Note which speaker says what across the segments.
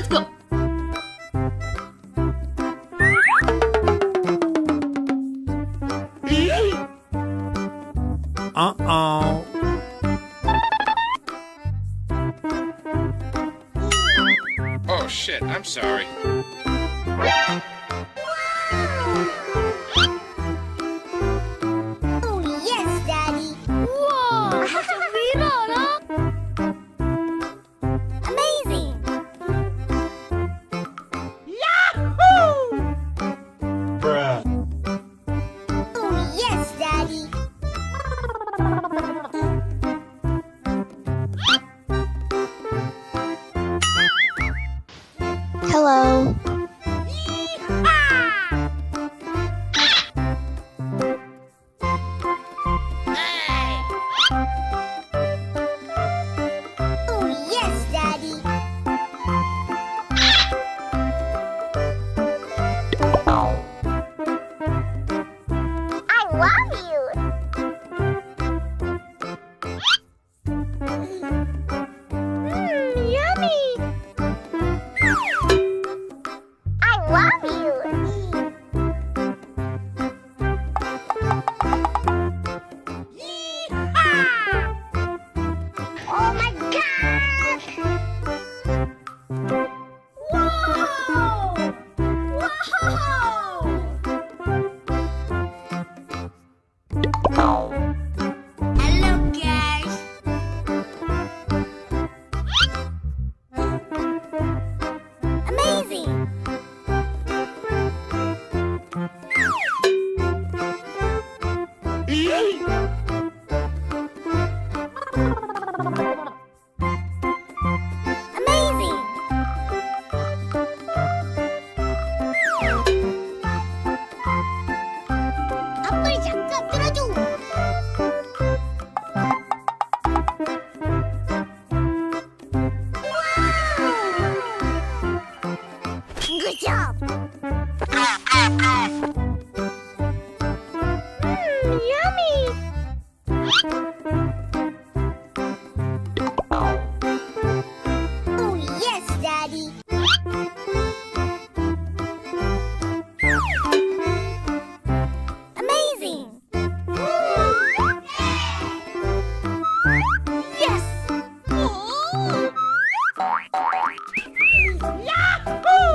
Speaker 1: Let's go.
Speaker 2: Uh-oh.
Speaker 3: Oh shit, I'm sorry.
Speaker 4: Oh, yes, Daddy.
Speaker 1: Wow, masa viral, ha?
Speaker 4: Amazing.
Speaker 2: Bruh.
Speaker 4: Oh, yes, Daddy. Hello. Oh, yes, Daddy. I love you.
Speaker 1: Yummy.
Speaker 4: I love you. Oh my God!
Speaker 1: Wow. Wow.
Speaker 4: Hello, guys. Amazing. Amazing. 앞을 잠깐 들어줘. Good job.
Speaker 1: Yummy.
Speaker 4: Oh, yes, Daddy. Amazing.
Speaker 1: Yes. Yahoo!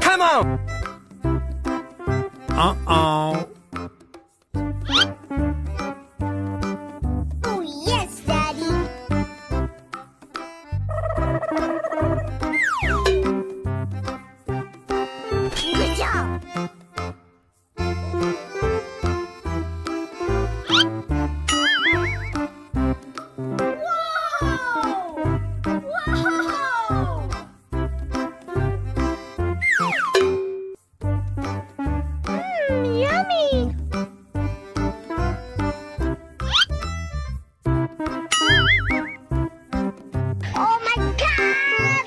Speaker 2: Come on. Uh-oh.
Speaker 4: Oh, yes, Daddy. Good job.
Speaker 1: Wow. Yummy.
Speaker 4: Oh my God!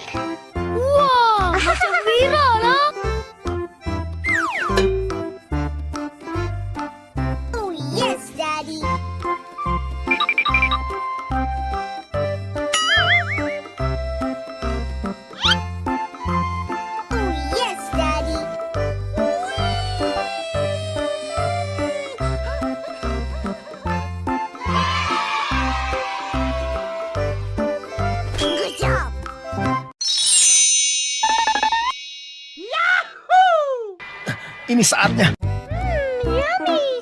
Speaker 1: Wow, masa viral, ha?
Speaker 4: Oh, yes, Daddy. Oh, yes, Daddy. Good job.
Speaker 2: Ini saatnya.
Speaker 1: Yummy.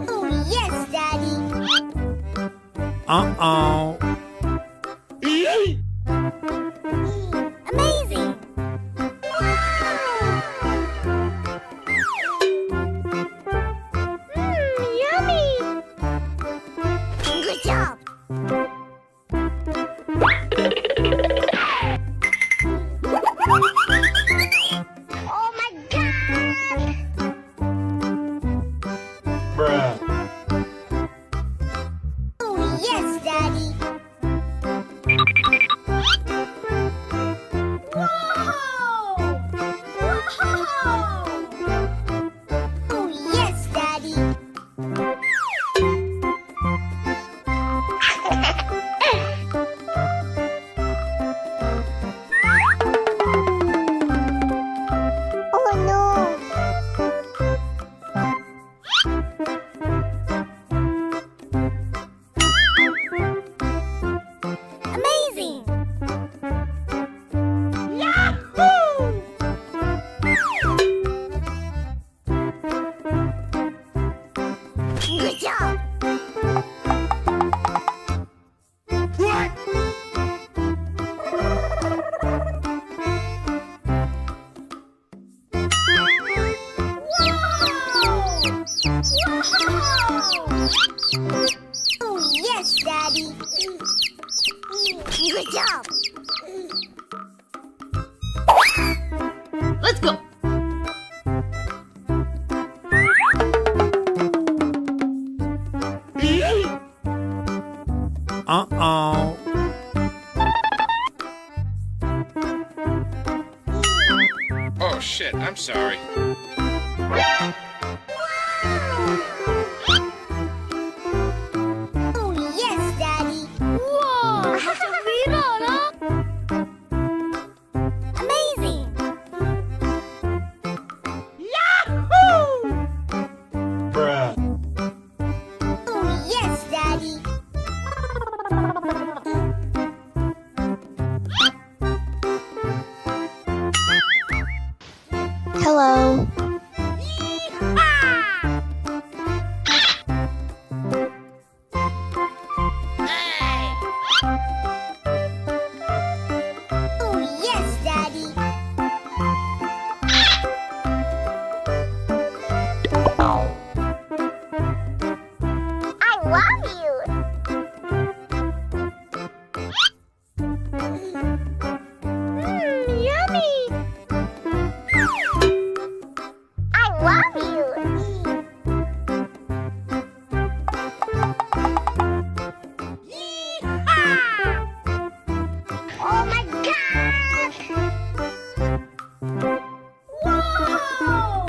Speaker 4: Oh, yes, Daddy.
Speaker 2: Uh-oh.
Speaker 4: Amazing.
Speaker 1: Yummy.
Speaker 4: Good job. Oh my God!
Speaker 2: Bruh.
Speaker 4: Oh, yes, Daddy. Oh, yes, Daddy.
Speaker 1: 우와, 맛이 왜 이리 알아?
Speaker 4: Amazing.
Speaker 2: Bruh.
Speaker 4: Oh, yes, Daddy.
Speaker 5: Hello.
Speaker 4: Oh, yes, Daddy. I love you.
Speaker 1: Yummy.
Speaker 4: I love you. Oh my gosh!
Speaker 1: Wow.